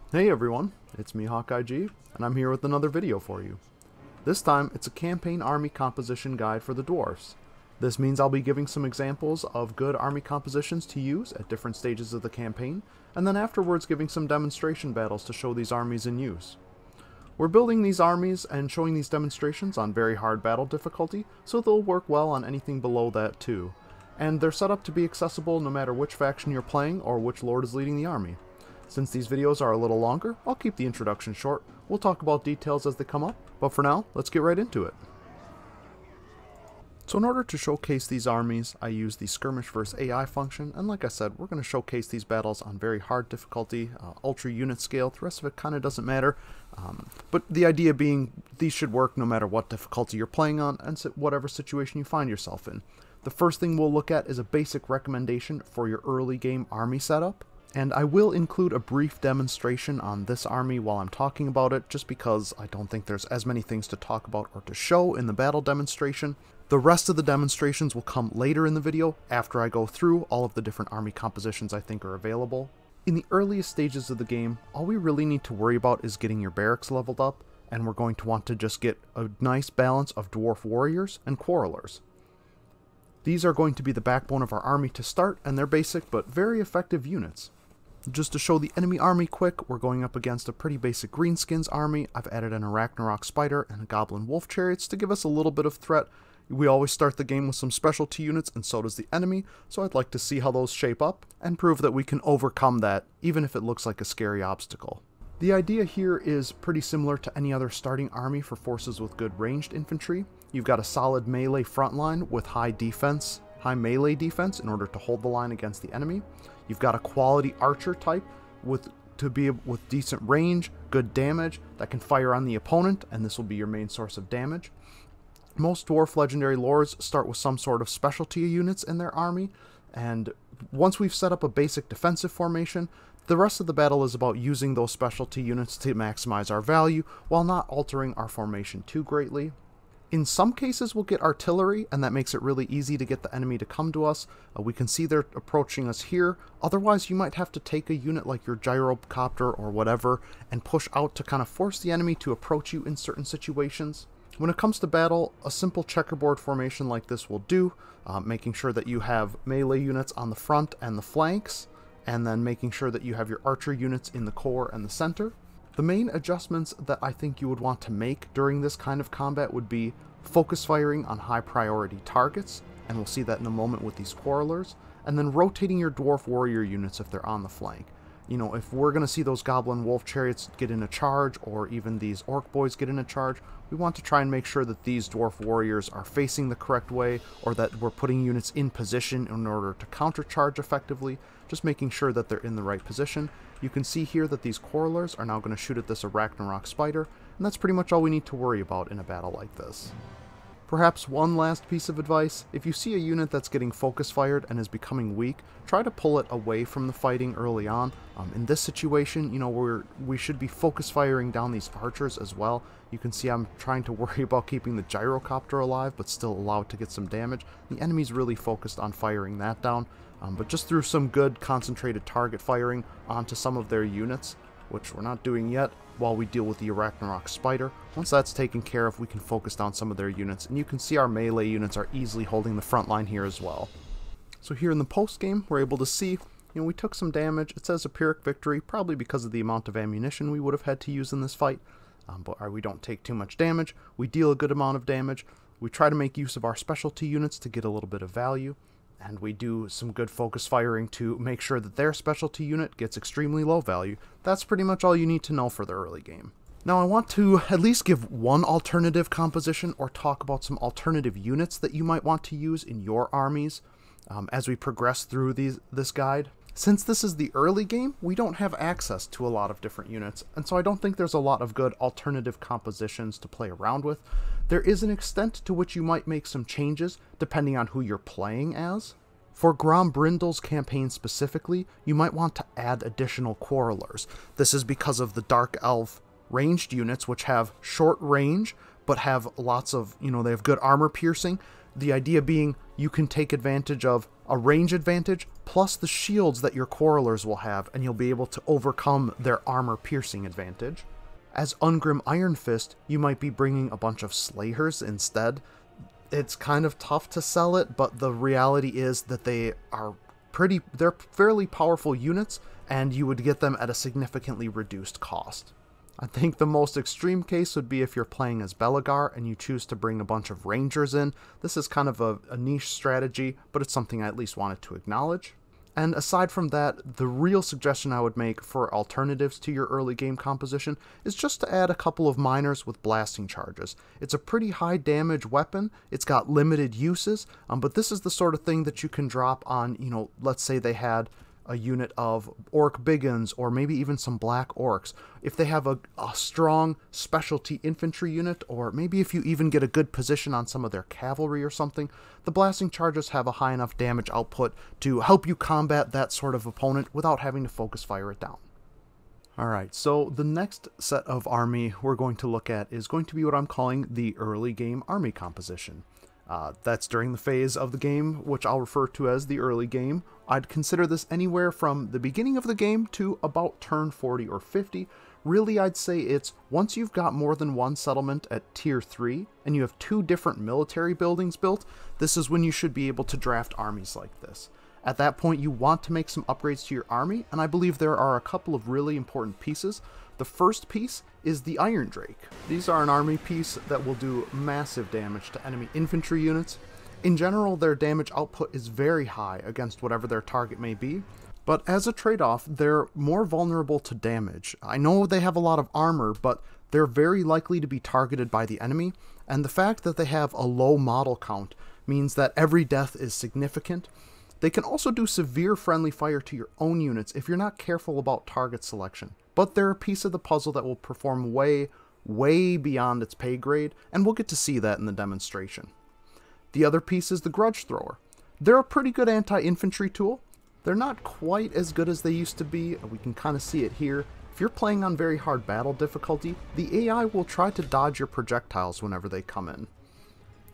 Hey everyone, it's me HawkeyeG, and I'm here with another video for you. This time, it's a campaign army composition guide for the Dwarfs. This means I'll be giving some examples of good army compositions to use at different stages of the campaign, and then afterwards giving some demonstration battles to show these armies in use. We're building these armies and showing these demonstrations on very hard battle difficulty, so they'll work well on anything below that too. And they're set up to be accessible no matter which faction you're playing or which lord is leading the army. Since these videos are a little longer, I'll keep the introduction short. We'll talk about details as they come up, but for now, let's get right into it. So in order to showcase these armies, I use the skirmish versus AI function, and like I said, we're going to showcase these battles on very hard difficulty, ultra unit scale. The rest of it kind of doesn't matter, but the idea being these should work no matter what difficulty you're playing on and whatever situation you find yourself in. The first thing we'll look at is a basic recommendation for your early game army setup. And I will include a brief demonstration on this army while I'm talking about it, just because I don't think there's as many things to talk about or to show in the battle demonstration. The rest of the demonstrations will come later in the video, after I go through all of the different army compositions I think are available. In the earliest stages of the game, all we really need to worry about is getting your barracks leveled up, and we're going to want to just get a nice balance of dwarf warriors and quarrelers. These are going to be the backbone of our army to start, and they're basic but very effective units. Just to show the enemy army quick, we're going up against a pretty basic greenskins army. I've added an Arachnarok spider and a goblin wolf chariots to give us a little bit of threat. We always start the game with some specialty units, and so does the enemy, so I'd like to see how those shape up and prove that we can overcome that, even if it looks like a scary obstacle. The idea here is pretty similar to any other starting army for forces with good ranged infantry. You've got a solid melee front line with high melee defense in order to hold the line against the enemy. You've got a quality archer type with decent range, good damage, that can fire on the opponent, and this will be your main source of damage. Most dwarf legendary lords start with some sort of specialty units in their army, and once we've set up a basic defensive formation, the rest of the battle is about using those specialty units to maximize our value while not altering our formation too greatly. In some cases, we'll get artillery, and that makes it really easy to get the enemy to come to us. We can see they're approaching us here. Otherwise, you might have to take a unit like your gyrocopter or whatever and push out to kind of force the enemy to approach you in certain situations. When it comes to battle, a simple checkerboard formation like this will do, making sure that you have melee units on the front and the flanks, and then making sure that you have your archer units in the core and the center. The main adjustments that I think you would want to make during this kind of combat would be focus firing on high priority targets, and we'll see that in a moment with these quarrelers, and then rotating your dwarf warrior units if they're on the flank. You know, if we're going to see those goblin wolf chariots get in a charge, or even these orc boys get in a charge, we want to try and make sure that these dwarf warriors are facing the correct way, or that we're putting units in position in order to countercharge effectively, just making sure that they're in the right position. You can see here that these quarrelers are now going to shoot at this Arachnarok spider, and that's pretty much all we need to worry about in a battle like this. Perhaps one last piece of advice: if you see a unit that's getting focus fired and is becoming weak, try to pull it away from the fighting early on. In this situation, you know, we should be focus firing down these archers as well. You can see I'm trying to worry about keeping the gyrocopter alive, but still allow it to get some damage. The enemy's really focused on firing that down, but just through some good concentrated target firing onto some of their units, which we're not doing yet, while we deal with the Arachnarok spider. Once that's taken care of, we can focus down some of their units, and you can see our melee units are easily holding the front line here as well. So here in the post game, we're able to see, you know, we took some damage. It says a Pyrrhic victory, probably because of the amount of ammunition we would have had to use in this fight, but we don't take too much damage. We deal a good amount of damage. We try to make use of our specialty units to get a little bit of value, and we do some good focus firing to make sure that their specialty unit gets extremely low value. That's pretty much all you need to know for the early game. Now I want to at least give one alternative composition, or talk about some alternative units that you might want to use in your armies as we progress through this guide. Since this is the early game, we don't have access to a lot of different units, and so I don't think there's a lot of good alternative compositions to play around with. There is an extent to which you might make some changes, depending on who you're playing as. For Grombrindel's campaign specifically, you might want to add additional quarrelers. This is because of the Dark Elf ranged units, which have short range, but have lots of, you know, they have good armor piercing. The idea being you can take advantage of a range advantage, plus the shields that your Quarrelers will have, and you'll be able to overcome their armor-piercing advantage. As Ungrim Iron Fist, you might be bringing a bunch of Slayers instead. It's kind of tough to sell it, but the reality is that they're fairly powerful units, and you would get them at a significantly reduced cost. I think the most extreme case would be if you're playing as Belegar and you choose to bring a bunch of Rangers in. This is kind of a niche strategy, but it's something I at least wanted to acknowledge. And aside from that, the real suggestion I would make for alternatives to your early game composition is just to add a couple of miners with blasting charges. It's a pretty high damage weapon, it's got limited uses, but this is the sort of thing that you can drop on, let's say they had a unit of Orc Biggins, or maybe even some Black Orcs. If they have a strong specialty infantry unit, or maybe if you even get a good position on some of their cavalry or something, the blasting charges have a high enough damage output to help you combat that sort of opponent without having to focus fire it down. Alright, so the next set of army we're going to look at is going to be what I'm calling the early game army composition. That's during the phase of the game, which I'll refer to as the early game. I'd consider this anywhere from the beginning of the game to about turn 40 or 50. Really, I'd say it's once you've got more than one settlement at tier 3, and you have 2 different military buildings built, this is when you should be able to draft armies like this. At that point, you want to make some upgrades to your army, and I believe there are a couple of really important pieces. The first piece is the Iron Drake. These are an army piece that will do massive damage to enemy infantry units. In general, their damage output is very high against whatever their target may be, but as a trade-off, they're more vulnerable to damage. I know they have a lot of armor, but they're very likely to be targeted by the enemy, and the fact that they have a low model count means that every death is significant. They can also do severe friendly fire to your own units if you're not careful about target selection, but they're a piece of the puzzle that will perform way beyond its pay grade, and we'll get to see that in the demonstration. The other piece is the Grudge Thrower. They're a pretty good anti-infantry tool. They're not quite as good as they used to be. We can kind of see it here. If you're playing on very hard battle difficulty, the AI will try to dodge your projectiles whenever they come in.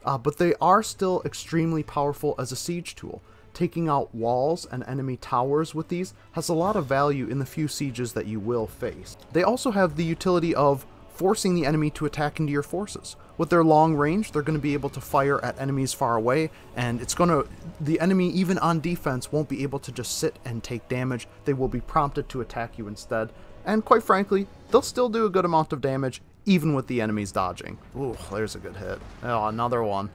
But they are still extremely powerful as a siege tool. Taking out walls and enemy towers with these has a lot of value in the few sieges that you will face. They also have the utility of forcing the enemy to attack into your forces. With their long range, they're going to be able to fire at enemies far away, and the enemy, even on defense, won't be able to just sit and take damage. They will be prompted to attack you instead, and quite frankly, they'll still do a good amount of damage, even with the enemies dodging. Ooh, there's a good hit. Oh, another one.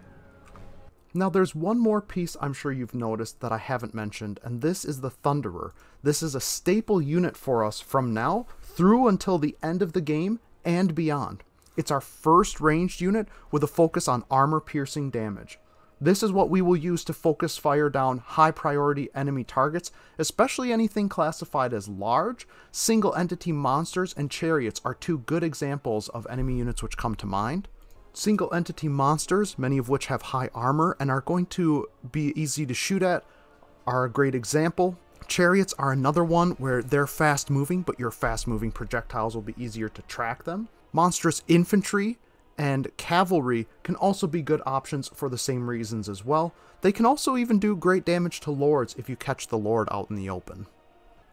Now there's one more piece I'm sure you've noticed that I haven't mentioned, and this is the Thunderer. This is a staple unit for us from now through until the end of the game and beyond. It's our first ranged unit with a focus on armor-piercing damage. This is what we will use to focus fire down high-priority enemy targets, especially anything classified as large. Single-entity monsters and chariots are 2 good examples of enemy units which come to mind. Single-entity monsters, many of which have high armor and are going to be easy to shoot at, are a great example. Chariots are another one where they're fast-moving, but your fast-moving projectiles will be easier to track them. Monstrous infantry and cavalry can also be good options for the same reasons as well. They can also even do great damage to lords if you catch the lord out in the open.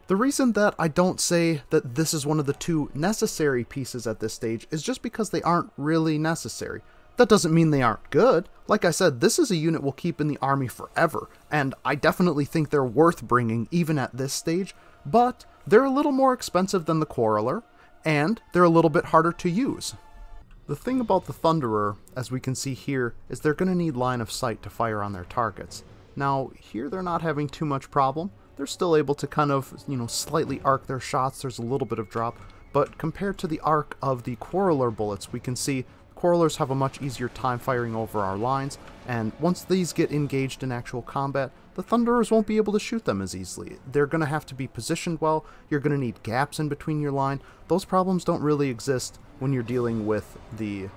The reason that I don't say that this is one of the 2 necessary pieces at this stage is just because they aren't really necessary. That doesn't mean they aren't good. Like I said, this is a unit we'll keep in the army forever, and I definitely think they're worth bringing even at this stage, but they're a little more expensive than the Quarreler, and they're a little bit harder to use. The thing about the Thunderer, as we can see here, is they're going to need line of sight to fire on their targets. Now, here they're not having too much problem. They're still able to kind of, slightly arc their shots. There's a little bit of drop, but compared to the arc of the Quarreler bullets, we can see Quarrelers have a much easier time firing over our lines, and once these get engaged in actual combat, the Thunderers won't be able to shoot them as easily. They're going to have to be positioned well, you're going to need gaps in between your line. Those problems don't really exist when you're dealing with the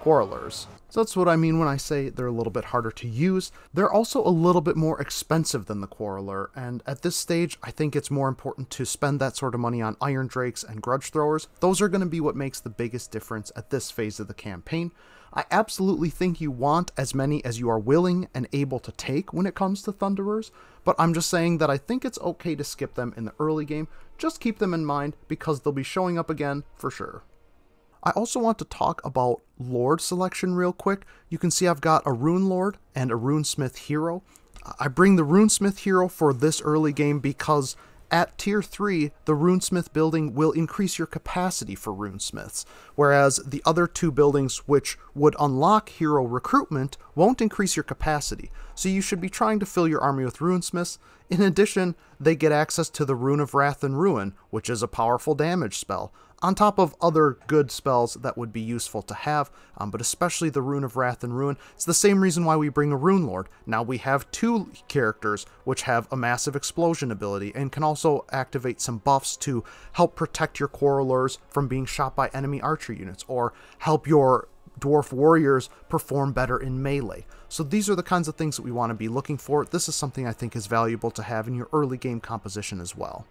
quarrelers. So that's what I mean when I say they're a little bit harder to use. They're also a little bit more expensive than the Quarreler, and at this stage, I think it's more important to spend that sort of money on Iron Drakes and Grudge Throwers. Those are going to be what makes the biggest difference at this phase of the campaign. I absolutely think you want as many as you are willing and able to take when it comes to Thunderers, but I'm just saying that I think it's okay to skip them in the early game. Just keep them in mind because they'll be showing up again for sure. I also want to talk about Lord selection real quick. You can see I've got a Rune Lord and a Runesmith Hero. I bring the Runesmith Hero for this early game because at Tier 3, the Runesmith building will increase your capacity for Runesmiths, whereas the other two buildings which would unlock hero recruitment won't increase your capacity. So you should be trying to fill your army with Runesmiths. In addition, they get access to the Rune of Wrath and Ruin, which is a powerful damage spell, on top of other good spells that would be useful to have, but especially the Rune of Wrath and Ruin. It's the same reason why we bring a Rune Lord. Now we have two characters which have a massive explosion ability and can also activate some buffs to help protect your Quarrelers from being shot by enemy archer units, or help your Dwarf warriors perform better in melee. So these are the kinds of things that we want to be looking for. This is something I think is valuable to have in your early game composition as well.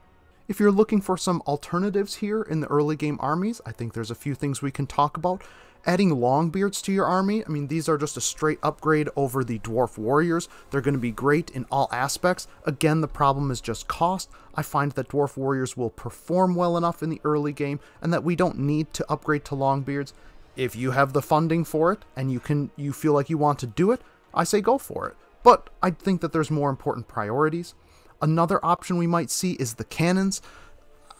If you're looking for some alternatives here in the early game armies, I think there's a few things we can talk about. Adding Longbeards to your army, I mean, these are just a straight upgrade over the Dwarf Warriors. They're going to be great in all aspects. Again, the problem is just cost. I find that Dwarf Warriors will perform well enough in the early game, and that we don't need to upgrade to Longbeards. If you have the funding for it, and you feel like you want to do it, I say go for it. But I think that there's more important priorities. Another option we might see is the cannons.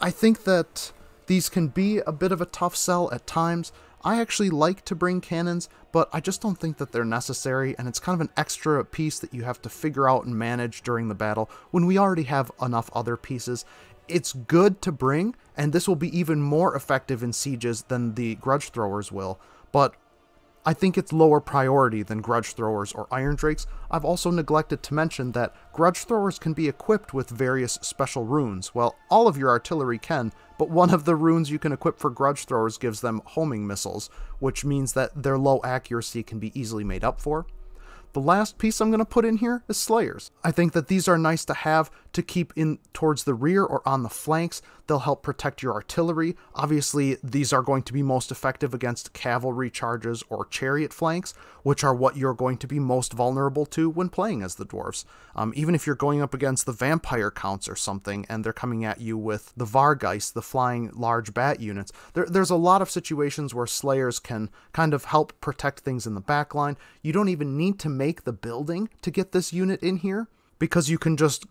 I think that these can be a bit of a tough sell at times. I actually like to bring cannons, but I just don't think that they're necessary, and it's kind of an extra piece that you have to figure out and manage during the battle when we already have enough other pieces. It's good to bring, and this will be even more effective in sieges than the Grudge Throwers will, but I think it's lower priority than Grudge Throwers or Iron Drakes. I've also neglected to mention that Grudge Throwers can be equipped with various special runes. Well, all of your artillery can, but one of the runes you can equip for Grudge Throwers gives them homing missiles, which means that their low accuracy can be easily made up for. The last piece I'm going to put in here is Slayers. I think that these are nice to have to keep in towards the rear or on the flanks. They'll help protect your artillery. Obviously, these are going to be most effective against cavalry charges or chariot flanks, which are what you're going to be most vulnerable to when playing as the Dwarfs. Even if you're going up against the vampire counts or something, and they're coming at you with the Vargeist, the flying large bat units, there's a lot of situations where Slayers can kind of help protect things in the backline. You don't even need to make the building to get this unit in here, because you can just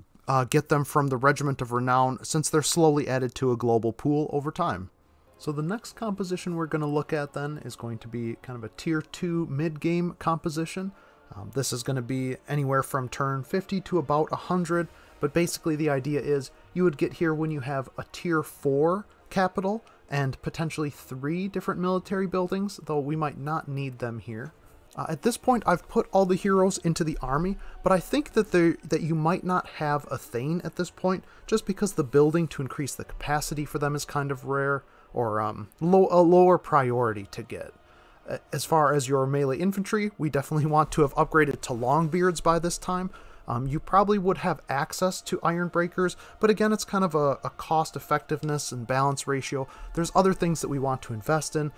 get them from the Regiment of Renown, since they're slowly added to a global pool over time. So the next composition we're going to look at then is going to be kind of a Tier 2 mid-game composition. This is going to be anywhere from turn 50 to about 100, but basically the idea is you would get here when you have a Tier 4 capital and potentially 3 different military buildings, though we might not need them here. At this point, I've put all the heroes into the army, but I think that you might not have a Thane at this point, just because the building to increase the capacity for them is kind of rare, or a lower priority to get. As far as your melee infantry, we definitely want to have upgraded to Longbeards by this time. You probably would have access to Iron Breakers, but again, it's kind of a cost effectiveness and balance ratio. There's other things that we want to invest in.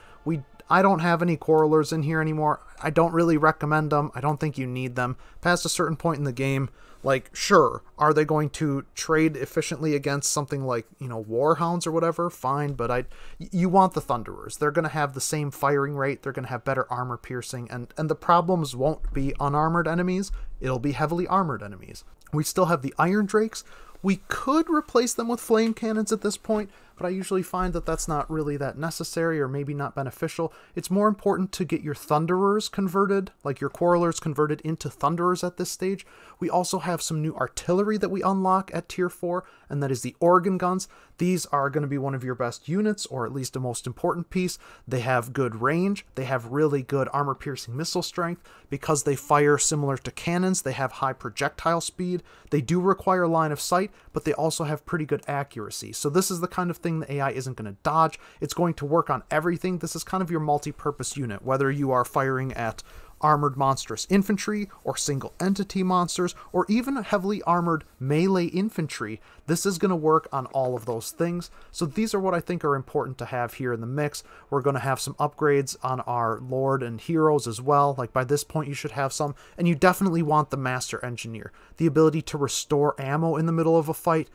I don't have any Quarrelers in here anymore. I don't really recommend them. I don't think you need them. Past a certain point in the game, like, sure, are they going to trade efficiently against something like, Warhounds or whatever? Fine, but you want the Thunderers. They're going to have the same firing rate. They're going to have better armor piercing, and the problems won't be unarmored enemies. It'll be heavily armored enemies. We still have the Iron Drakes. We could replace them with flame cannons at this point, but I usually find that that's not really that necessary, or maybe not beneficial. It's more important to get your Thunderers converted, like your Quarrelers converted into Thunderers at this stage. We also have some new artillery that we unlock at Tier 4, and that is the Organ Guns. These are going to be one of your best units, or at least a most important piece. They have good range, they have really good armor-piercing missile strength. Because they fire similar to cannons, they have high projectile speed. They do require line of sight, but they also have pretty good accuracy. So this is the kind of thing thing the AI isn't going to dodge. It's going to work on everything. This is kind of your multi-purpose unit, whether you are firing at armored monstrous infantry or single entity monsters or even heavily armored melee infantry. This is going to work on all of those things. So these are what I think are important to have here in the mix. We're going to have some upgrades on our lord and heroes as well. Like by this point you should have some, and you definitely want the master engineer. The ability to restore ammo in the middle of a fight,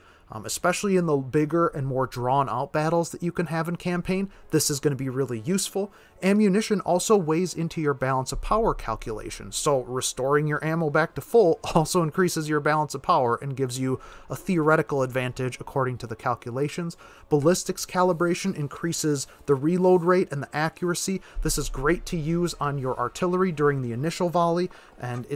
especially in the bigger and more drawn out battles that you can have in campaign, this is going to be really useful. Ammunition also weighs into your balance of power calculation, so restoring your ammo back to full also increases your balance of power and gives you a theoretical advantage according to the calculations. Ballistics calibration increases the reload rate and the accuracy. This is great to use on your artillery during the initial volley, and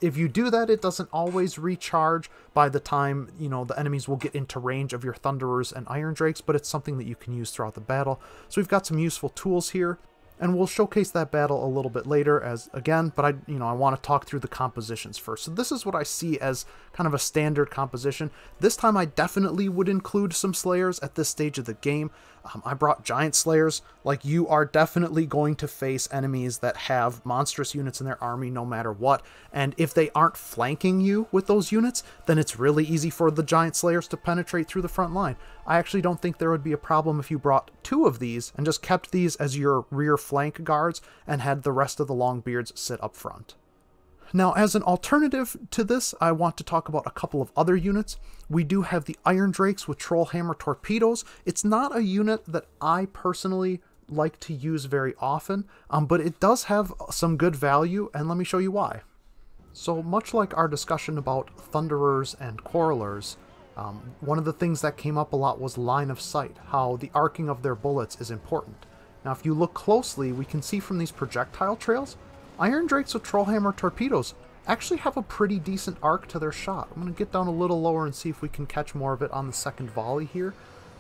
if you do that, it doesn't always recharge by the time, you know, the enemies will get into range of your Thunderers and Iron Drakes, but it's something that you can use throughout the battle. So we've got some useful tools here, and we'll showcase that battle a little bit later but I want to talk through the compositions first. So this is what I see as kind of a standard composition. This time I definitely would include some Slayers at this stage of the game. I brought Giant Slayers. Like, you are definitely going to face enemies that have monstrous units in their army no matter what, and if they aren't flanking you with those units, then it's really easy for the Giant Slayers to penetrate through the front line. I actually don't think there would be a problem if you brought 2 of these and just kept these as your rear flank guards and had the rest of the Longbeards sit up front. Now, as an alternative to this, I want to talk about a couple of other units. We do have the Iron Drakes with Trollhammer torpedoes. It's not a unit that I personally like to use very often, but it does have some good value, and let me show you why. So much like our discussion about Thunderers and Quarrelers, one of the things that came up a lot was line of sight, how the arcing of their bullets is important. Now, if you look closely, we can see from these projectile trails, Iron Drakes with Trollhammer torpedoes actually have a pretty decent arc to their shot. I'm going to get down a little lower and see if we can catch more of it on the second volley here.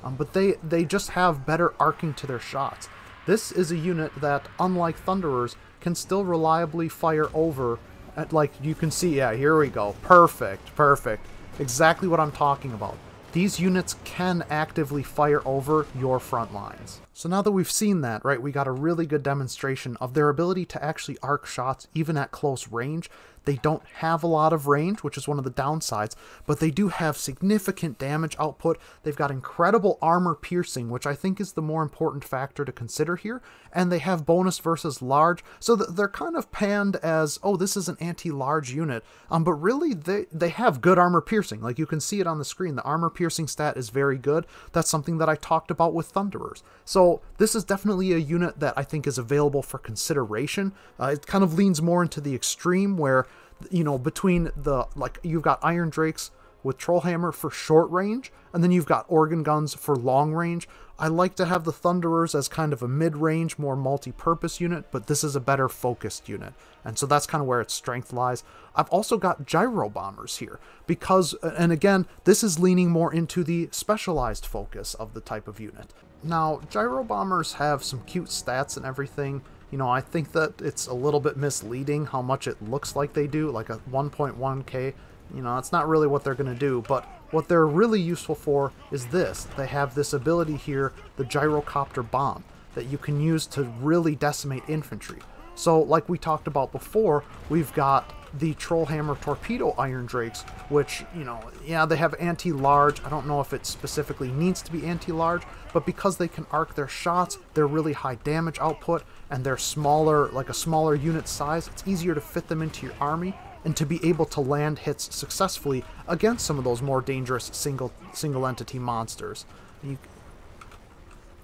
But they just have better arcing to their shots. This is a unit that, unlike Thunderers, can still reliably fire over, at, like you can see, yeah, here we go. Perfect, perfect. Exactly what I'm talking about. These units can actively fire over your front lines. So now that we've seen that, right, we got a really good demonstration of their ability to actually arc shots even at close range. They don't have a lot of range, which is one of the downsides, but they do have significant damage output. They've got incredible armor piercing, which I think is the more important factor to consider here, and they have bonus versus large, so they're kind of panned as, oh, this is an anti-large unit, but really they have good armor piercing. Like, you can see it on the screen. The armor piercing stat is very good. That's something that I talked about with Thunderers. So this is definitely a unit that I think is available for consideration. It kind of leans more into the extreme where, you know, between the, like, you've got Iron Drakes with Trollhammer for short range, and then you've got organ guns for long range. I like to have the Thunderers as kind of a mid-range, more multi-purpose unit, but this is a better focused unit, and so that's kind of where its strength lies. I've also got gyro bombers here, because, and again, this is leaning more into the specialized focus of the type of unit. Now, gyro bombers have some cute stats and everything. You know, I think that it's a little bit misleading how much it looks like they do, like a 1.1k. You know, it's not really what they're going to do, but what they're really useful for is this. They have this ability here, the gyrocopter bomb, that you can use to really decimate infantry. So, like we talked about before, we've got the Trollhammer torpedo Iron Drakes, which, you know, yeah, they have anti-large. I don't know if it specifically needs to be anti-large, but because they can arc their shots, they're really high damage output, and they're smaller, like a smaller unit size, it's easier to fit them into your army and to be able to land hits successfully against some of those more dangerous single entity monsters.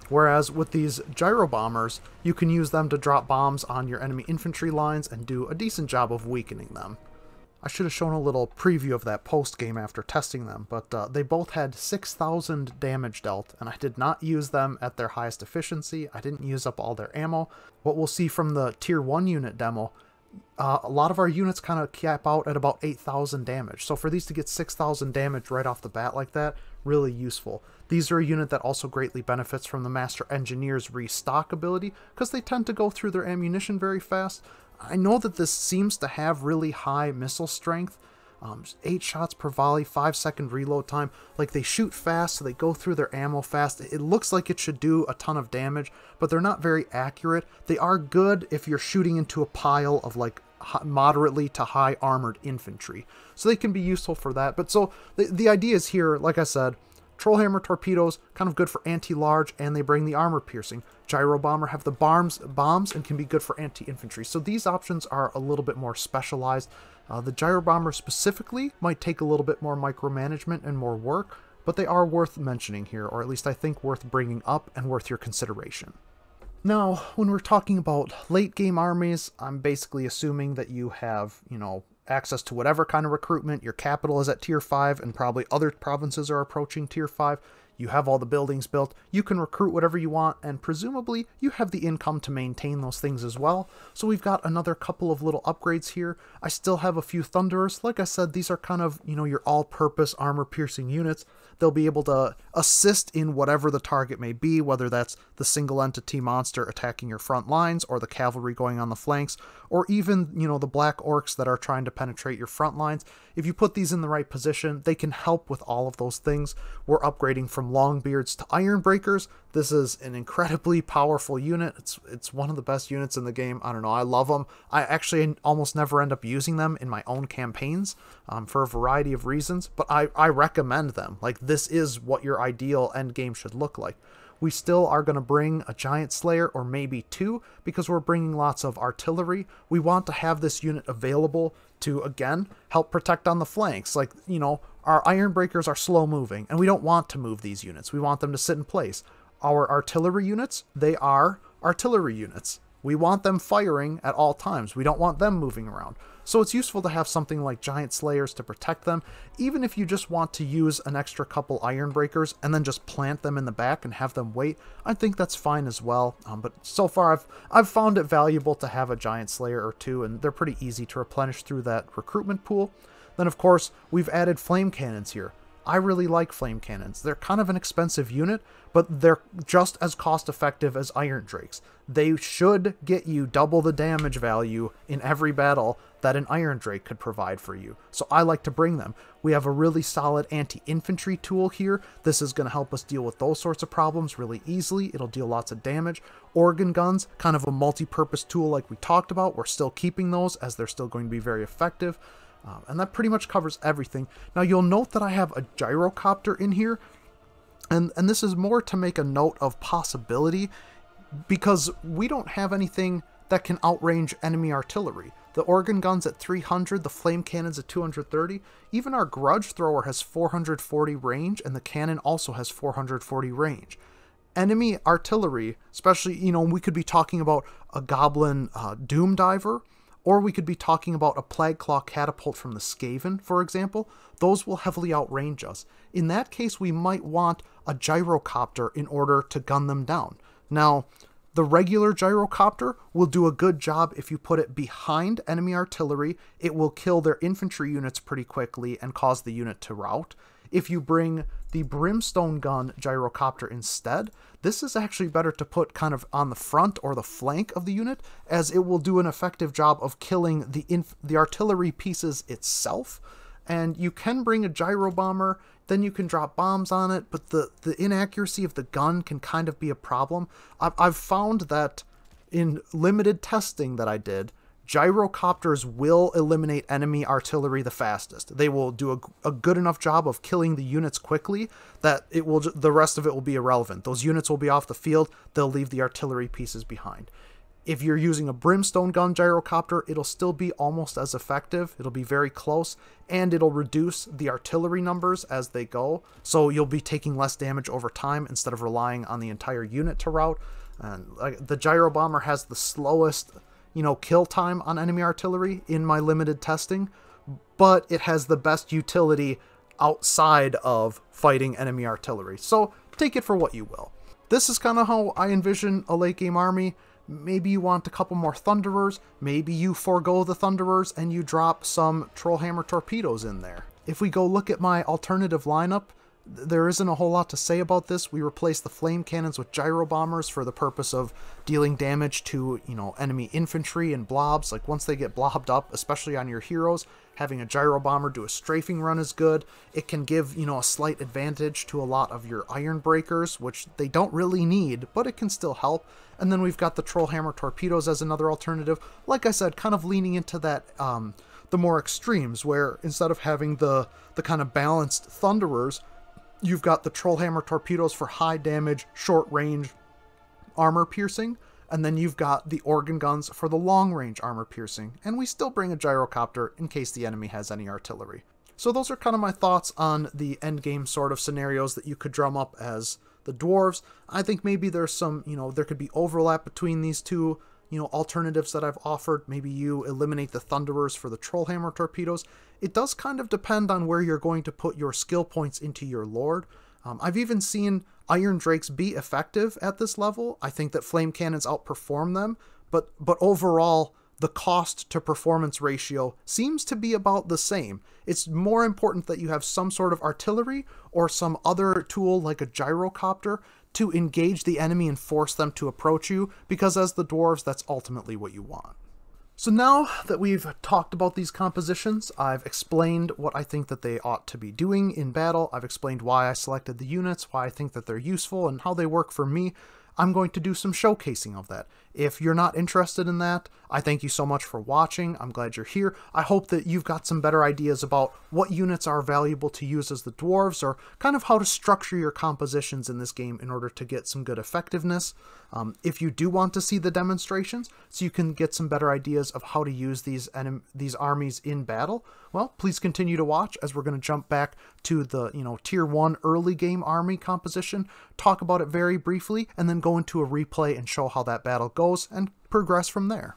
Whereas with these gyro bombers, you can use them to drop bombs on your enemy infantry lines and do a decent job of weakening them. I should have shown a little preview of that post-game after testing them, but they both had 6,000 damage dealt, and I did not use them at their highest efficiency. I didn't use up all their ammo. What we'll see from the Tier 1 unit demo, a lot of our units kind of cap out at about 8,000 damage. So for these to get 6,000 damage right off the bat like that, really useful. These are a unit that also greatly benefits from the Master Engineer's restock ability, because they tend to go through their ammunition very fast. I know that this seems to have really high missile strength, 8 shots per volley, 5-second reload time. Like, they shoot fast, so they go through their ammo fast. It looks like it should do a ton of damage, but they're not very accurate. They are good if you're shooting into a pile of like moderately to high armored infantry, so they can be useful for that. But so the idea is here, like I said, Trollhammer torpedoes, kind of good for anti-large, and they bring the armor piercing. Gyro bomber have the bombs and can be good for anti-infantry. So these options are a little bit more specialized. The gyro bomber specifically might take a little bit more micromanagement and more work, but they are worth mentioning here, or at least I think worth bringing up and worth your consideration. Now, when we're talking about late game armies, I'm basically assuming that you have, access to whatever kind of recruitment. Your capital is at tier 5, and probably other provinces are approaching tier 5. You have all the buildings built. You can recruit whatever you want, and presumably you have the income to maintain those things as well. So we've got another couple of little upgrades here. I still have a few Thunderers. Like I said, these are kind of, your all-purpose armor-piercing units. They'll be able to assist in whatever the target may be, whether that's the single entity monster attacking your front lines, or the cavalry going on the flanks, or even, the black orcs that are trying to penetrate your front lines. If you put these in the right position, they can help with all of those things. We're upgrading from Longbeards to Ironbreakers. This is an incredibly powerful unit. It's one of the best units in the game. I don't know, I love them. I actually almost never end up using them in my own campaigns for a variety of reasons, but I recommend them. Like, this is what your ideal end game should look like. We still are going to bring a Giant Slayer, or maybe 2, because we're bringing lots of artillery. We want to have this unit available to, again, help protect on the flanks. Like, our Ironbreakers are slow moving, and we don't want to move these units. We want them to sit in place. Our artillery units, they are artillery units. We want them firing at all times. We don't want them moving around. So it's useful to have something like Giant Slayers to protect them, even if you just want to use an extra couple Ironbreakers and then just plant them in the back and have them wait. I think that's fine as well. But so far I've found it valuable to have a Giant Slayer or 2, and they're pretty easy to replenish through that recruitment pool. Then of course we've added flame cannons here. I really like flame cannons. They're kind of an expensive unit, but they're just as cost effective as Iron Drakes. They should get you double the damage value in every battle that an Iron Drake could provide for you. So I like to bring them. We have a really solid anti-infantry tool here. This is going to help us deal with those sorts of problems really easily. It'll deal lots of damage. Organ guns, kind of a multi-purpose tool like we talked about. We're still keeping those as they're still going to be very effective. And that pretty much covers everything. Now you'll note that I have a gyrocopter in here, and this is more to make a note of possibility, because we don't have anything that can outrange enemy artillery. The organ guns at 300, the flame cannons at 230, even our grudge thrower has 440 range, and the cannon also has 440 range. Enemy artillery, especially, we could be talking about a goblin doom diver, or we could be talking about a Plague Claw catapult from the Skaven, for example. Those will heavily outrange us. In that case, we might want a gyrocopter in order to gun them down. Now, the regular gyrocopter will do a good job if you put it behind enemy artillery. It will kill their infantry units pretty quickly and cause the unit to rout. If you bring the Brimstone Gun gyrocopter instead, this is actually better to put kind of on the front or the flank of the unit, as it will do an effective job of killing the artillery pieces itself. And you can bring a gyro bomber, then you can drop bombs on it, but the inaccuracy of the gun can kind of be a problem. I've found that in limited testing that I did, gyrocopters will eliminate enemy artillery the fastest. They will do a good enough job of killing the units quickly that the rest of it will be irrelevant. Those units will be off the field. They'll leave the artillery pieces behind. If you're using a Brimstone Gun gyrocopter, it'll still be almost as effective. It'll be very close, and it'll reduce the artillery numbers as they go. So you'll be taking less damage over time instead of relying on the entire unit to rout. And the gyro bomber has the slowest kill time on enemy artillery in my limited testing, but it has the best utility outside of fighting enemy artillery. So take it for what you will. This is kind of how I envision a late game army. Maybe you want a couple more Thunderers. Maybe you forego the Thunderers and you drop some Trollhammer torpedoes in there. If we go look at my alternative lineup, there isn't a whole lot to say about this. We replaced the flame cannons with gyro bombers for the purpose of dealing damage to, enemy infantry and blobs. Like, once they get blobbed up, especially on your heroes, having a gyro bomber do a strafing run is good. It can give, a slight advantage to a lot of your iron breakers, which they don't really need, but it can still help. And then we've got the troll hammer torpedoes as another alternative. Like I said, kind of leaning into that, the more extremes, where instead of having the kind of balanced thunderers, you've got the troll hammer torpedoes for high damage, short range armor piercing, and then you've got the organ guns for the long range armor piercing. And we still bring a gyrocopter in case the enemy has any artillery. So those are kind of my thoughts on the endgame sort of scenarios that you could drum up as the dwarves. I think maybe there's some, there could be overlap between these two, alternatives that I've offered. Maybe you eliminate the thunderers for the troll hammer torpedoes. It does kind of depend on where you're going to put your skill points into your lord. I've even seen iron drakes be effective at this level. I think that flame cannons outperform them, but overall, the cost to performance ratio seems to be about the same. It's more important that you have some sort of artillery or some other tool like a gyrocopter to engage the enemy and force them to approach you, because as the dwarves, that's ultimately what you want. So now that we've talked about these compositions, I've explained what I think that they ought to be doing in battle. I've explained why I selected the units, why I think that they're useful, and how they work for me. I'm going to do some showcasing of that. If you're not interested in that, I thank you so much for watching. I'm glad you're here. I hope that you've got some better ideas about what units are valuable to use as the dwarves, or kind of how to structure your compositions in this game in order to get some good effectiveness. If you do want to see the demonstrations, so you can get some better ideas of how to use these armies in battle, well, please continue to watch, as we're going to jump back to the tier 1 early game army composition, talk about it very briefly, and then go into a replay and show how that battle goes and progress from there.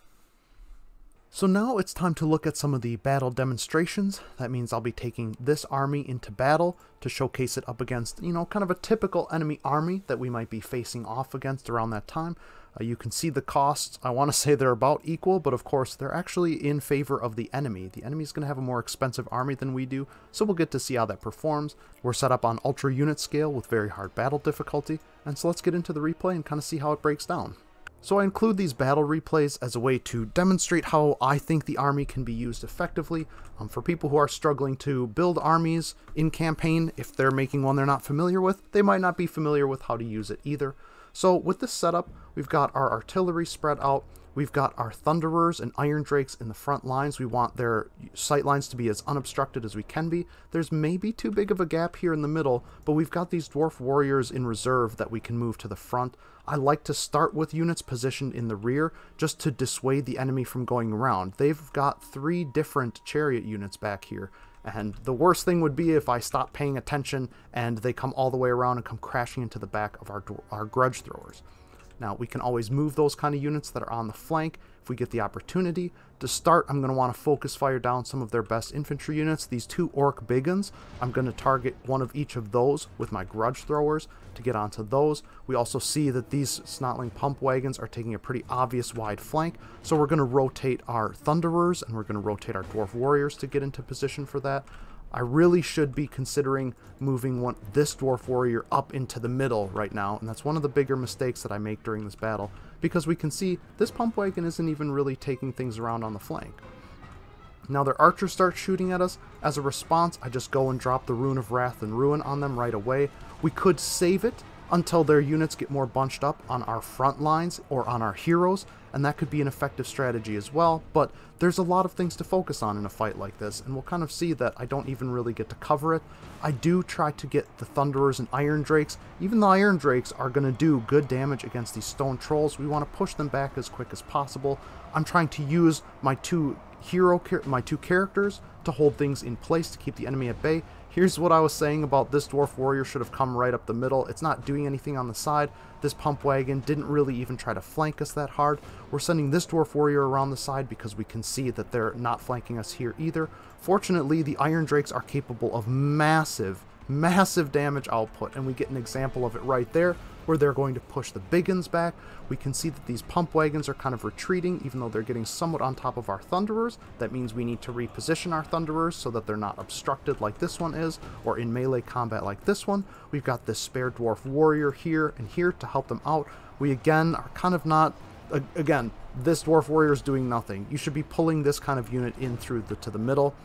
So now it's time to look at some of the battle demonstrations. That means I'll be taking this army into battle to showcase it up against, kind of a typical enemy army that we might be facing off against around that time. You can see the costs. I want to say they're about equal, but of course they're actually in favor of the enemy. The enemy's going to have a more expensive army than we do, so we'll get to see how that performs. We're set up on ultra unit scale with very hard battle difficulty, and so let's get into the replay and kind of see how it breaks down. So I include these battle replays as a way to demonstrate how I think the army can be used effectively. For people who are struggling to build armies in campaign, if they're making one they're not familiar with, they might not be familiar with how to use it either. So with this setup, we've got our artillery spread out. We've got our thunderers and iron drakes in the front lines. We want their sight lines to be as unobstructed as we can be. There's maybe too big of a gap here in the middle, but we've got these dwarf warriors in reserve that we can move to the front. I like to start with units positioned in the rear just to dissuade the enemy from going around. They've got 3 different chariot units back here, and the worst thing would be if I stop paying attention and they come all the way around and come crashing into the back of our grudge throwers. Now, we can always move those kind of units that are on the flank if we get the opportunity. To start, I'm going to want to focus fire down some of their best infantry units. These 2 orc biggins, I'm going to target one of each of those with my grudge throwers to get onto those. We also see that these snotling pump wagons are taking a pretty obvious wide flank, so we're going to rotate our thunderers and we're going to rotate our dwarf warriors to get into position for that. I really should be considering moving this dwarf warrior up into the middle right now, and that's one of the bigger mistakes that I make during this battle, because we can see this pump wagon isn't even really taking things around on the flank. Now their archers start shooting at us. As a response, I just go and drop the Rune of Wrath and Ruin on them right away. We could save it until their units get more bunched up on our front lines or on our heroes, and that could be an effective strategy as well, but there's a lot of things to focus on in a fight like this, and we'll kind of see that I don't even really get to cover it. I do try to get the Thunderers and Iron Drakes. Even the Iron Drakes are going to do good damage against these Stone Trolls. We want to push them back as quick as possible. I'm trying to use my two characters to hold things in place to keep the enemy at bay. Here's what I was saying about this Dwarf Warrior should have come right up the middle. It's not doing anything on the side. This Pump Wagon didn't really even try to flank us that hard. We're sending this Dwarf Warrior around the side because we can see that they're not flanking us here either. Fortunately, the Iron Drakes are capable of massive damage output, and we get an example of it right there where they're going to push the big guns back. We can see that these pump wagons are kind of retreating, even though they're getting somewhat on top of our Thunderers. That means we need to reposition our Thunderers so that they're not obstructed like this one is, or in melee combat like this one. We've got this spare Dwarf Warrior here and here to help them out. We again are kind of not... Again, this Dwarf Warrior is doing nothing. You should be pulling this kind of unit in through to the middle.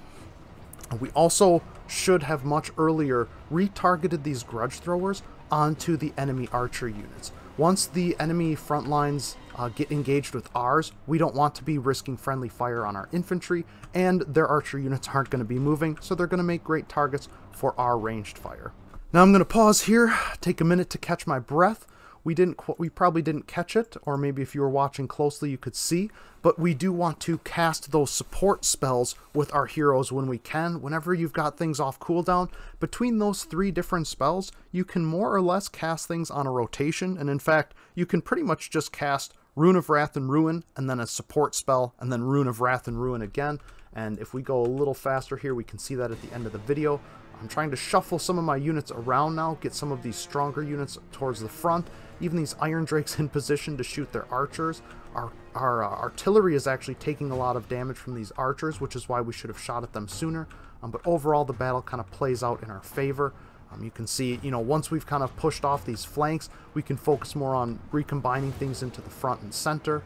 We also should have much earlier retargeted these Grudge Throwers onto the enemy archer units. Once the enemy front lines get engaged with ours, we don't want to be risking friendly fire on our infantry, and their archer units aren't going to be moving, so they're going to make great targets for our ranged fire. Now I'm going to pause here, take a minute to catch my breath. We probably didn't catch it, or maybe if you were watching closely you could see, but we do want to cast those support spells with our heroes when we can. Whenever you've got things off cooldown, between those 3 different spells, you can more or less cast things on a rotation, and in fact, you can pretty much just cast Rune of Wrath and Ruin, and then a support spell, and then Rune of Wrath and Ruin again. And if we go a little faster here, we can see that at the end of the video. I'm trying to shuffle some of my units around now, get some of these stronger units towards the front, even these Iron Drakes in position to shoot their archers. Our artillery is actually taking a lot of damage from these archers, which is why we should have shot at them sooner. But overall, the battle kind of plays out in our favor. You can see, once we've kind of pushed off these flanks, we can focus more on recombining things into the front and center.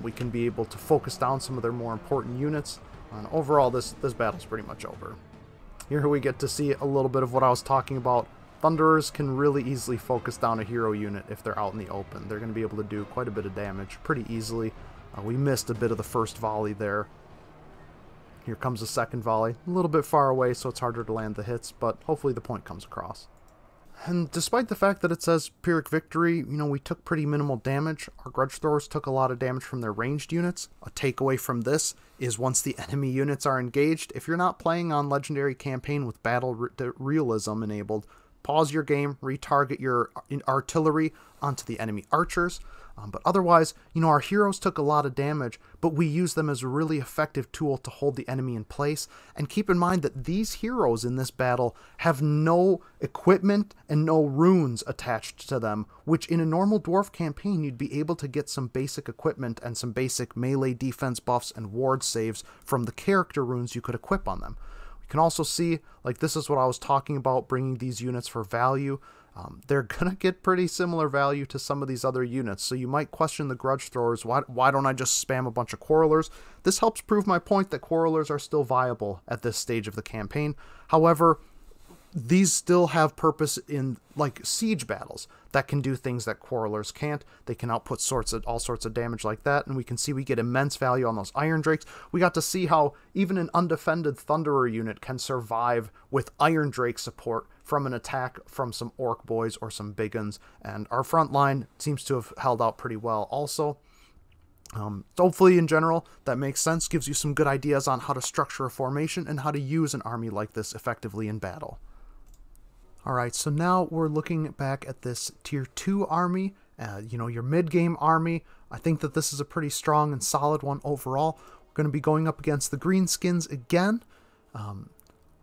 We can be able to focus down some of their more important units. And overall, this battle's pretty much over. Here we get to see a little bit of what I was talking about. Thunderers can really easily focus down a hero unit if they're out in the open. They're going to be able to do quite a bit of damage pretty easily. We missed a bit of the first volley there. Here comes the second volley. A little bit far away, so it's harder to land the hits, but hopefully the point comes across. And despite the fact that it says Pyrrhic victory, we took pretty minimal damage. Our Grudge Throwers took a lot of damage from their ranged units. A takeaway from this is once the enemy units are engaged, if you're not playing on Legendary Campaign with Battle Realism enabled, pause your game, retarget your artillery onto the enemy archers. But otherwise, our heroes took a lot of damage, but we use them as a really effective tool to hold the enemy in place. And keep in mind that these heroes in this battle have no equipment and no runes attached to them, which in a normal Dwarf campaign, you'd be able to get some basic equipment and some basic melee defense buffs and ward saves from the character runes you could equip on them. We can also see, like, this is what I was talking about, bringing these units for value. They're going to get pretty similar value to some of these other units, so you might question the Grudge Throwers, why don't I just spam a bunch of Quarrelers? This helps prove my point that Quarrelers are still viable at this stage of the campaign. However, these still have purpose in, like, siege battles that can do things that Quarrelers can't. They can output all sorts of damage like that, and we can see we get immense value on those Iron Drakes. We got to see how even an undefended Thunderer unit can survive with Iron Drake support from an attack from some Orc boys or some big guns, and our front line seems to have held out pretty well also. Hopefully, in general, that makes sense, gives you some good ideas on how to structure a formation and how to use an army like this effectively in battle. Alright, so now we're looking back at this Tier 2 army, your mid-game army. I think that this is a pretty strong and solid one overall. We're going to be going up against the Greenskins again.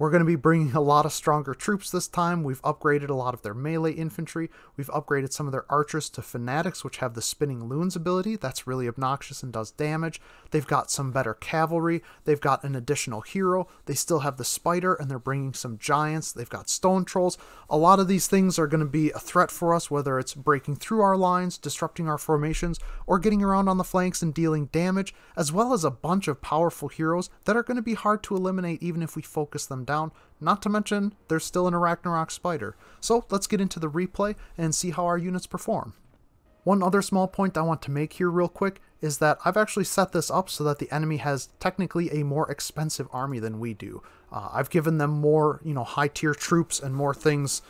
We're going to be bringing a lot of stronger troops this time. We've upgraded a lot of their melee infantry. We've upgraded some of their archers to fanatics, which have the spinning loons ability. That's really obnoxious and does damage. They've got some better cavalry. They've got an additional hero. They still have the spider, and they're bringing some giants. They've got stone trolls. A lot of these things are going to be a threat for us, whether it's breaking through our lines, disrupting our formations, or getting around on the flanks and dealing damage, as well as a bunch of powerful heroes that are going to be hard to eliminate even if we focus them down. Not to mention, there's still an Ragnarok spider. So let's get into the replay and see how our units perform. One other small point I want to make here real quick is that I've actually set this up so that the enemy has technically a more expensive army than we do. I've given them more, high tier troops and more things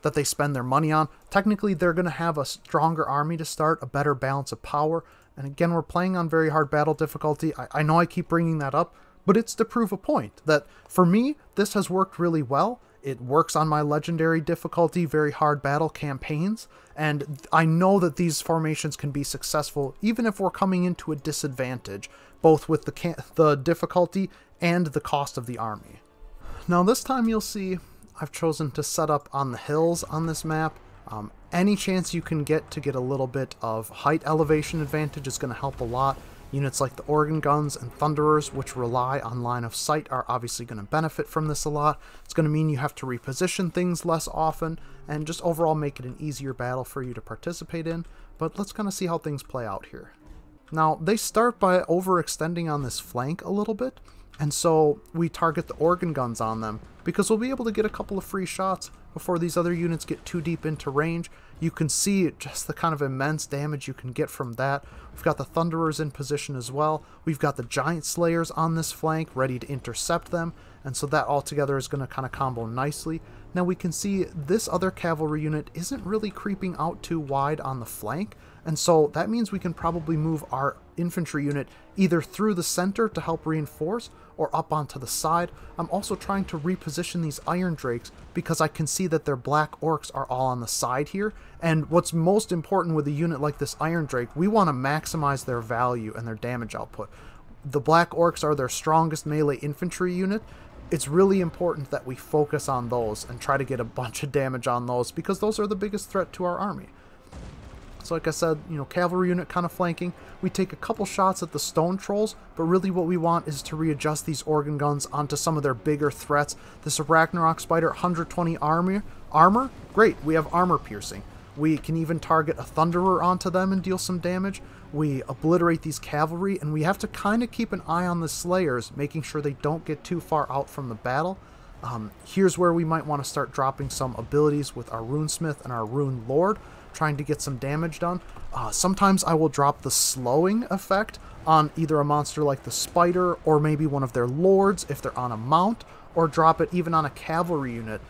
that they spend their money on. Technically, they're going to have a stronger army to start, a better balance of power. And again, we're playing on very hard battle difficulty. I know I keep bringing that up, but it's to prove a point that for me, this has worked really well. It works on my legendary difficulty, very hard battle campaigns, and I know that these formations can be successful even if we're coming into a disadvantage, both with the difficulty and the cost of the army. Now this time you'll see I've chosen to set up on the hills on this map. Any chance you can get to get a little bit of height elevation advantage is going to help a lot. Units like the organ guns and thunderers, which rely on line of sight, are obviously going to benefit from this a lot. It's going to mean you have to reposition things less often and just overall make it an easier battle for you to participate in. But let's kind of see how things play out here. Now, they start by overextending on this flank a little bit, and so we target the organ guns on them because we'll be able to get a couple of free shots before these other units get too deep into range. You can see just the kind of immense damage you can get from that. We've got the Thunderers in position as well. We've got the Giant Slayers on this flank ready to intercept them, and so that altogether is going to kind of combo nicely. Now we can see this other cavalry unit isn't really creeping out too wide on the flank, and so that means we can probably move our infantry unit either through the center to help reinforce or up onto the side. I'm also trying to reposition these Iron Drakes because I can see that their Black Orcs are all on the side here, and what's most important with a unit like this Iron Drake, we want to maximize their value and their damage output. The Black Orcs are their strongest melee infantry unit. It's really important that we focus on those and try to get a bunch of damage on those because those are the biggest threat to our army. So like I said, cavalry unit kind of flanking. We take a couple shots at the stone trolls, but really what we want is to readjust these organ guns onto some of their bigger threats. This Ragnarok Spider, 120 armor. Great, we have armor piercing. We can even target a Thunderer onto them and deal some damage. We obliterate these cavalry, and we have to kind of keep an eye on the Slayers, making sure they don't get too far out from the battle. Here's where we might want to start dropping some abilities with our Runesmith and our Rune Lord, trying to get some damage done. Sometimes I will drop the slowing effect on either a monster like the Spider or maybe one of their Lords if they're on a mount, or drop it even on a cavalry unit.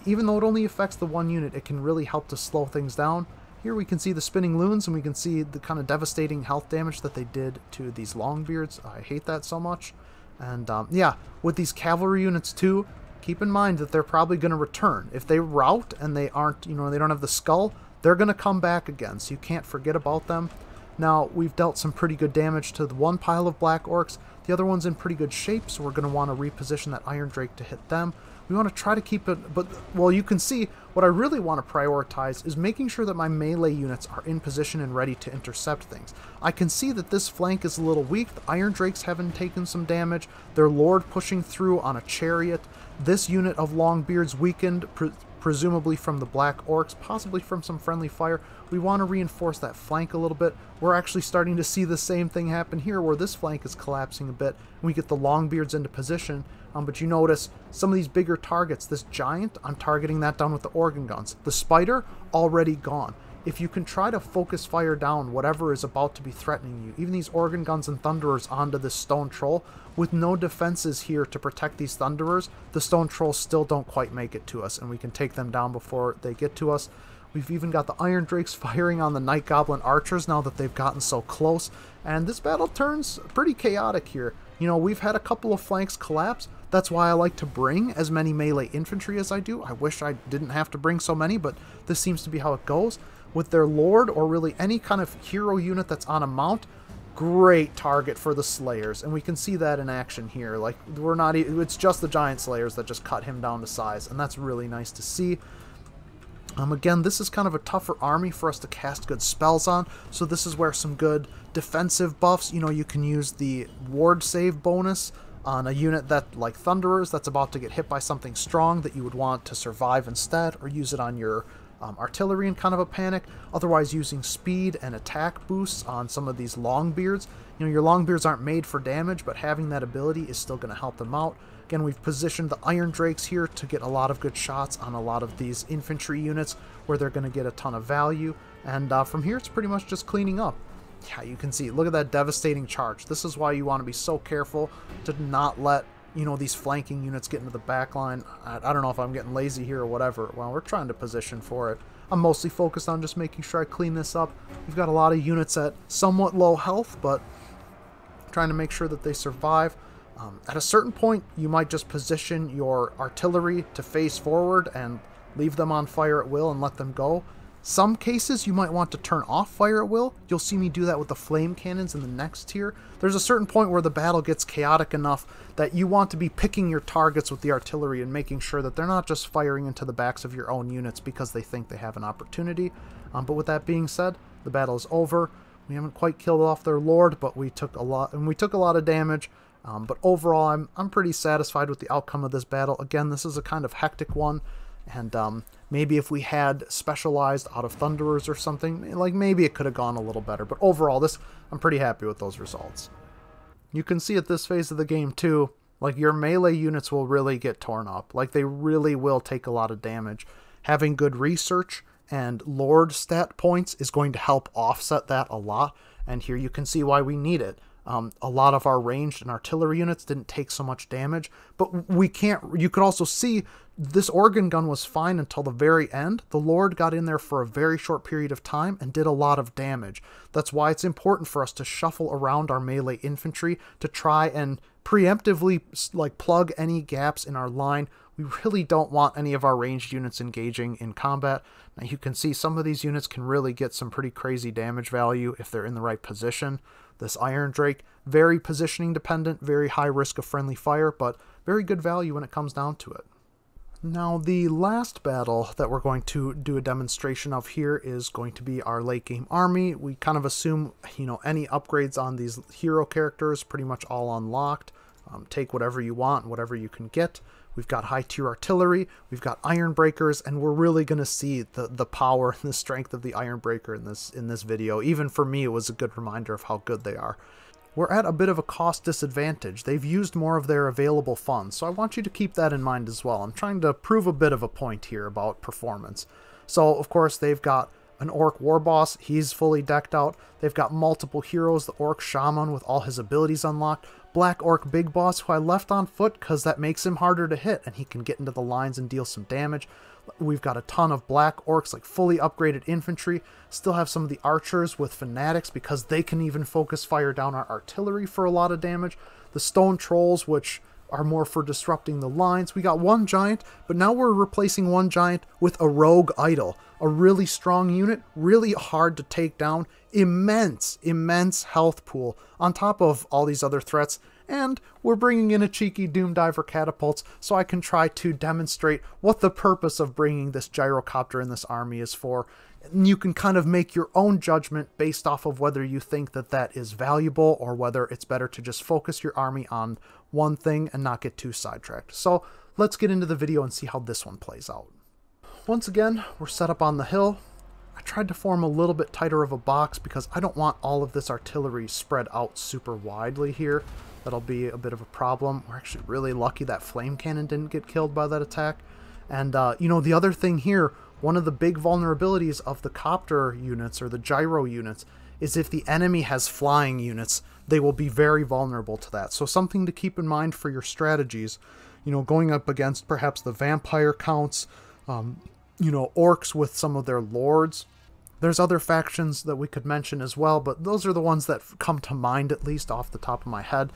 Even though it only affects the one unit, it can really help to slow things down. Here we can see the spinning loons, and we can see the kind of devastating health damage that they did to these Longbeards. I hate that so much. And yeah, with these cavalry units too, keep in mind that they're probably going to return. If they rout and they aren't, they don't have the skull, they're going to come back again, so you can't forget about them. Now, we've dealt some pretty good damage to the one pile of Black Orcs. The other one's in pretty good shape, so we're going to want to reposition that Iron Drake to hit them. We want to try to keep it, but, well, you can see what I really want to prioritize is making sure that my melee units are in position and ready to intercept things. I can see that this flank is a little weak. The Iron Drakes haven't taken some damage. Their Lord pushing through on a chariot. This unit of Longbeards weakened, presumably from the Black Orcs, possibly from some friendly fire. We want to reinforce that flank a little bit. We're actually starting to see the same thing happen here, where this flank is collapsing a bit. We get the Longbeards into position, but you notice some of these bigger targets. This Giant, I'm targeting that down with the organ guns. The Spider, already gone. If you can try to focus fire down whatever is about to be threatening you, even these organ guns and Thunderers onto this Stone Troll, with no defenses here to protect these Thunderers, the Stone Trolls still don't quite make it to us, and we can take them down before they get to us. We've even got the Iron Drakes firing on the Night Goblin Archers now that they've gotten so close, and this battle turns pretty chaotic here. We've had a couple of flanks collapse. That's why I like to bring as many melee infantry as I do. I wish I didn't have to bring so many, but this seems to be how it goes. With their Lord, or really any kind of hero unit that's on a mount, great target for the Slayers, and we can see that in action here. Like, it's just the Giant Slayers that just cut him down to size, and that's really nice to see. Again, this is kind of a tougher army for us to cast good spells on, so this is where some good defensive buffs, you can use the ward save bonus on a unit that, like Thunderers, that's about to get hit by something strong that you would want to survive instead, or use it on your artillery in kind of a panic. Otherwise, using speed and attack boosts on some of these Longbeards. Your Longbeards aren't made for damage, but having that ability is still going to help them out. Again, we've positioned the Iron Drakes here to get a lot of good shots on a lot of these infantry units where they're going to get a ton of value. And from here, it's pretty much just cleaning up. Yeah, you can see, look at that devastating charge. This is why you want to be so careful to not let these flanking units get into the back line. I don't know if I'm getting lazy here or whatever. Well, we're trying to position for it. I'm mostly focused on just making sure I clean this up. We've got a lot of units at somewhat low health, but trying to make sure that they survive. At a certain point, you might just position your artillery to face forward and leave them on fire at will and let them go. Some cases you might want to turn off fire at will. You'll see me do that with the flame cannons in the next tier. There's a certain point where the battle gets chaotic enough that you want to be picking your targets with the artillery and making sure that they're not just firing into the backs of your own units because they think they have an opportunity. But with that being said, the battle is over. We haven't quite killed off their lord, but we took a lot of damage. But overall, I'm pretty satisfied with the outcome of this battle. Again, this is a kind of hectic one. And maybe if we had specialized out of Thunderers or something, like maybe it could have gone a little better. But overall, I'm pretty happy with those results. You can see at this phase of the game too, like your melee units will really get torn up. Like they really will take a lot of damage. Having good research and Lord stat points is going to help offset that a lot. And here you can see why we need it. A lot of our ranged and artillery units didn't take so much damage, but you could also see this organ gun was fine until the very end. The Lord got in there for a very short period of time and did a lot of damage. That's why it's important for us to shuffle around our melee infantry to try and preemptively like plug any gaps in our line. We really don't want any of our ranged units engaging in combat. Now you can see some of these units can really get some pretty crazy damage value if they're in the right position. This Iron Drake, very positioning dependent, very high risk of friendly fire, but very good value when it comes down to it. Now the last battle that we're going to do a demonstration of here is going to be our late game army. We kind of assume, any upgrades on these hero characters pretty much all unlocked. Take whatever you want, whatever you can get. We've got high tier artillery, we've got iron breakers, and we're really going to see the power and the strength of the iron breaker in this video. Even for me, it was a good reminder of how good they are. We're at a bit of a cost disadvantage. They've used more of their available funds, so I want you to keep that in mind as well. I'm trying to prove a bit of a point here about performance. So, of course, they've got an Orc War Boss. He's fully decked out. They've got multiple heroes. The Orc Shaman with all his abilities unlocked. Black Orc Big Boss, who I left on foot because that makes him harder to hit, and he can get into the lines and deal some damage. We've got a ton of Black Orcs, like fully upgraded infantry. Still have some of the archers with Fanatics because they can even focus fire down our artillery for a lot of damage. The Stone Trolls, which are more for disrupting the lines. We got one giant, but now we're replacing one giant with a rogue idol. A really strong unit, really hard to take down, immense health pool on top of all these other threats. And we're bringing in a cheeky Doom Diver catapults so I can try to demonstrate what the purpose of bringing this gyrocopter in this army is for. And you can kind of make your own judgment based off of whether you think that that is valuable or whether it's better to just focus your army on one thing and not get too sidetracked. So let's get into the video and see how this one plays out. Once again, we're set up on the hill. I tried to form a little bit tighter of a box because I don't want all of this artillery spread out super widely here. That'll be a bit of a problem. We're actually really lucky that flame cannon didn't get killed by that attack. And, the other thing here, one of the big vulnerabilities of the copter units or the gyro units is if the enemy has flying units, they will be very vulnerable to that. So something to keep in mind for your strategies, going up against perhaps the vampire counts, orcs with some of their lords. There's other factions that we could mention as well, but those are the ones that come to mind, at least off the top of my head.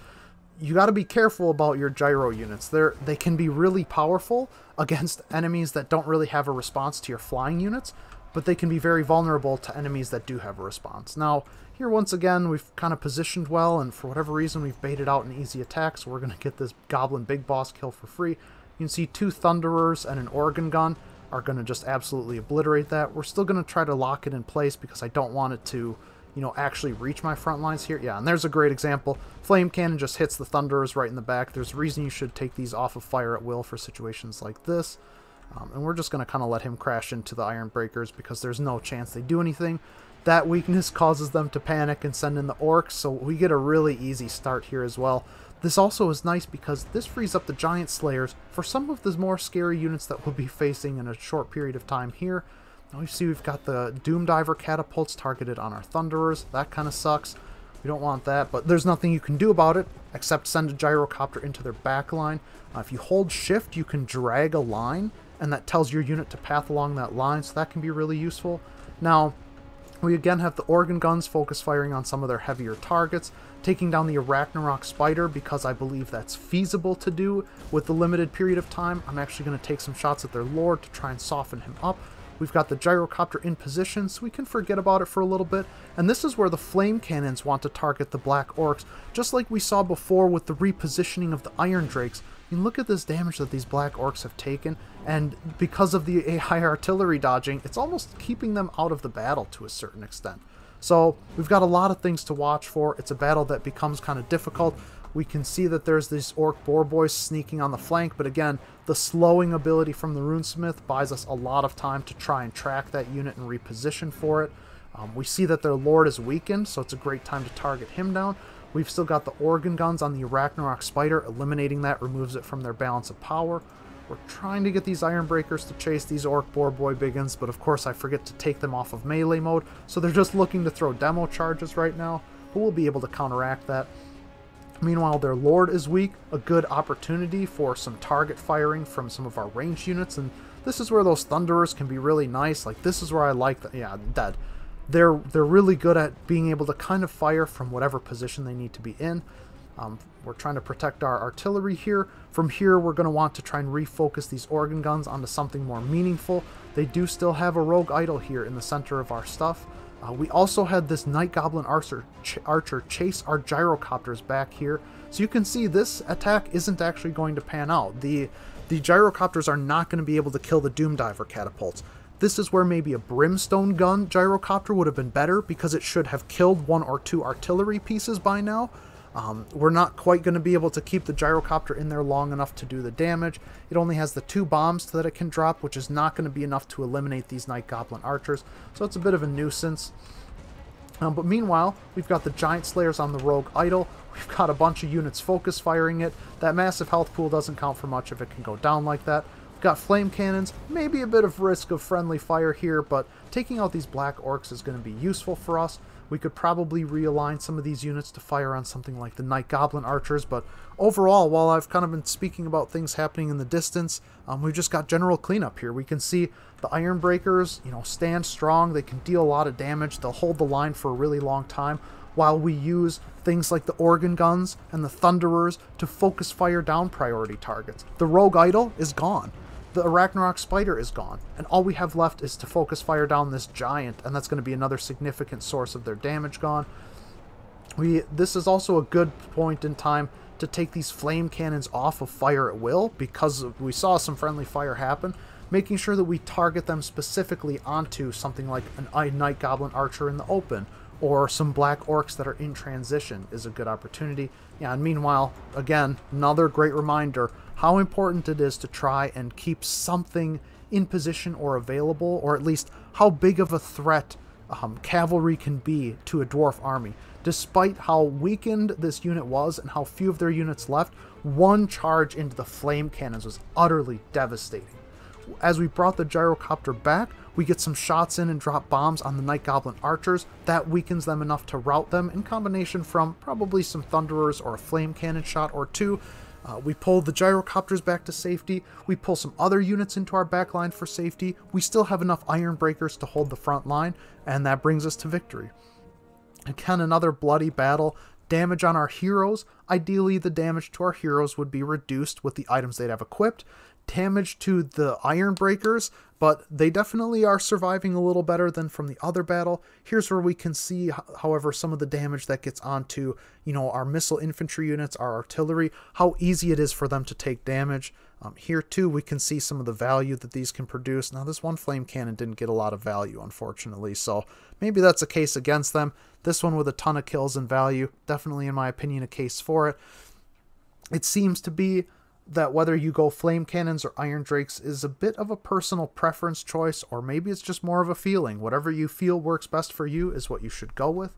You got to be careful about your gyro units. They can be really powerful against enemies that don't really have a response to your flying units, but they can be very vulnerable to enemies that do have a response. Now, here once again, we've kind of positioned well, and for whatever reason, we've baited out an easy attack, so we're going to get this Goblin Big Boss kill for free. You can see 2 Thunderers and an Organ Gun are going to just absolutely obliterate that. We're still going to try to lock it in place because I don't want it to, actually reach my front lines here. Yeah, and there's a great example. Flame Cannon just hits the Thunderers right in the back. There's a reason you should take these off of fire at will for situations like this. And we're just going to kind of let him crash into the Iron Breakers because there's no chance they do anything. That weakness causes them to panic and send in the Orcs, so we get a really easy start here as well. This also is nice because this frees up the Giant Slayers for some of the more scary units that we'll be facing in a short period of time here. Now you see we've got the Doom Diver catapults targeted on our Thunderers. That kind of sucks. We don't want that, but there's nothing you can do about it except send a gyrocopter into their back line. If you hold shift, you can drag a line, and that tells your unit to path along that line, so that can be really useful. Now, we again have the organ guns focus firing on some of their heavier targets, taking down the Arachnarok Spider because I believe that's feasible to do with the limited period of time. I'm actually going to take some shots at their Lord to try and soften him up. We've got the gyrocopter in position, so we can forget about it for a little bit. And this is where the flame cannons want to target the black orcs, just like we saw before with the repositioning of the iron drakes. I mean, look at this damage that these black orcs have taken, and because of the AI artillery dodging, it's almost keeping them out of the battle to a certain extent. So we've got a lot of things to watch for. It's a battle that becomes kind of difficult. We can see that there's these orc boar boys sneaking on the flank, but again, the slowing ability from the runesmith buys us a lot of time to try and track that unit and reposition for it. We see that their lord is weakened, so it's a great time to target him down. We've still got the organ guns on the Ragnarok spider. Eliminating that removes it from their balance of power. We're trying to get these iron breakers to chase these orc boar boy biggins, but of course I forget to take them off of melee mode, so they're just looking to throw demo charges right now, but we'll be able to counteract that. Meanwhile, their lord is weak, a good opportunity for some target firing from some of our ranged units, and this is where those thunderers can be really nice. Like, this is where I like the, yeah, dead. They're really good at being able to kind of fire from whatever position they need to be in. We're trying to protect our artillery here. From here, we're going to want to try and refocus these organ guns onto something more meaningful. They do still have a rogue idol here in the center of our stuff. We also had this Night Goblin Archer chase our gyrocopters back here. So you can see this attack isn't actually going to pan out. The gyrocopters are not going to be able to kill the Doom Diver catapults. This is where maybe a Brimstone gun gyrocopter would have been better, because it should have killed 1 or 2 artillery pieces by now. We're not quite going to be able to keep the gyrocopter in there long enough to do the damage. It only has the 2 bombs that it can drop, which is not going to be enough to eliminate these Night Goblin Archers, so it's a bit of a nuisance. But meanwhile, we've got the Giant Slayers on the Rogue Idol. We've got a bunch of units focus firing it. That massive health pool doesn't count for much if it can go down like that. We've got flame cannons, maybe a bit of risk of friendly fire here, but taking out these black orcs is going to be useful for us. We could probably realign some of these units to fire on something like the Night Goblin Archers, but overall, while I've kind of been speaking about things happening in the distance, we've just got general cleanup here. We can see the Iron Breakers, you know, stand strong. They can deal a lot of damage. They'll hold the line for a really long time, while we use things like the organ guns and the thunderers to focus fire down priority targets. The Rogue Idol is gone. The Ragnarok spider is gone, and all we have left is to focus fire down this giant, and that's going to be another significant source of their damage gone. This is also a good point in time to take these flame cannons off of fire at will, because we saw some friendly fire happen. Making sure that we target them specifically onto something like a Night Goblin Archer in the open, or some black orcs that are in transition is a good opportunity. Yeah, and meanwhile, again, another great reminder how important it is to try and keep something in position or available, or at least how big of a threat cavalry can be to a dwarf army. Despite how weakened this unit was and how few of their units left, one charge into the flame cannons was utterly devastating. As we brought the gyrocopter back, we get some shots in and drop bombs on the Night Goblin Archers. That weakens them enough to rout them, in combination from probably some Thunderers or a flame cannon shot or 2. We pull the gyrocopters back to safety. We pull some other units into our backline for safety. We still have enough Iron Breakers to hold the front line, and that brings us to victory. Again, another bloody battle. Damage on our heroes. Ideally, the damage to our heroes would be reduced with the items they'd have equipped. Damage to the Iron Breakers, but they definitely are surviving a little better than from the other battle. Here's where we can see, however, some of the damage that gets onto, you know, our missile infantry units, our artillery, how easy it is for them to take damage. Here too, we can see some of the value that these can produce. Now, this one flame cannon didn't get a lot of value, unfortunately, so maybe that's a case against them. This one with a ton of kills and value, definitely, in my opinion, a case for it. It seems to be that whether you go flame cannons or iron drakes is a bit of a personal preference choice, or maybe it's just more of a feeling. Whatever you feel works best for you is what you should go with.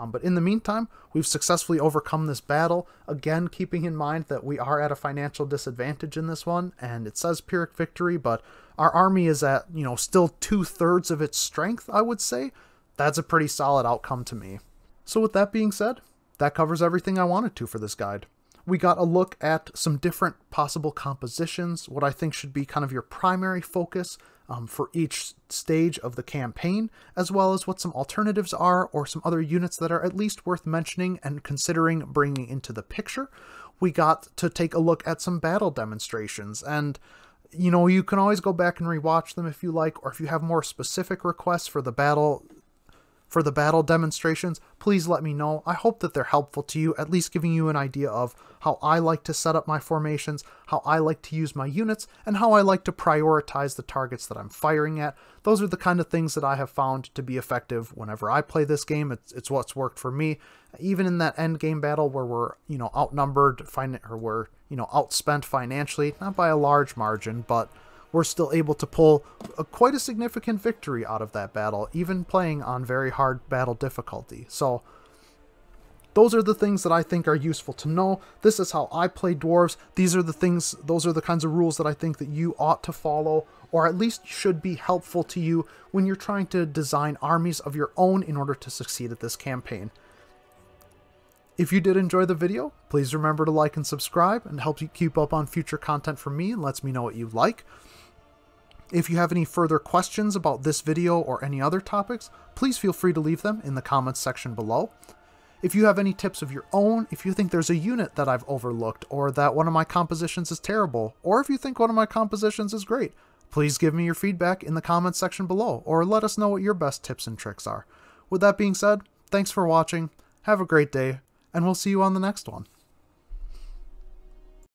But in the meantime, we've successfully overcome this battle, again keeping in mind that we are at a financial disadvantage in this one, and it says Pyrrhic victory, but our army is at, you know, still 2/3 of its strength, I would say. That's a pretty solid outcome to me. So with that being said, that covers everything I wanted to for this guide. We got a look at some different possible compositions, what I think should be kind of your primary focus for each stage of the campaign, as well as what some alternatives are, or some other units that are at least worth mentioning and considering bringing into the picture. We got to take a look at some battle demonstrations, and You know, you can always go back and rewatch them if you like, or if you have more specific requests for the battle demonstrations, please let me know. I hope that they're helpful to you, at least giving you an idea of how I like to set up my formations, how I like to use my units, and how I like to prioritize the targets that I'm firing at. Those are the kind of things that I have found to be effective whenever I play this game. It's what's worked for me. Even in that end game battle where we're, outnumbered, or we're, outspent financially, not by a large margin, but we're still able to pull quite a significant victory out of that battle, even playing on very hard battle difficulty. So those are the things that I think are useful to know. This is how I play Dwarves. Those are the kinds of rules that I think that you ought to follow, or at least should be helpful to you when you're trying to design armies of your own in order to succeed at this campaign. If you did enjoy the video, please remember to like and subscribe, and helps you keep up on future content from me and lets me know what you like. If you have any further questions about this video or any other topics, please feel free to leave them in the comments section below. If you have any tips of your own, if you think there's a unit that I've overlooked, or that one of my compositions is terrible, or if you think one of my compositions is great, please give me your feedback in the comments section below, or let us know what your best tips and tricks are. With that being said, thanks for watching, have a great day, and we'll see you on the next one.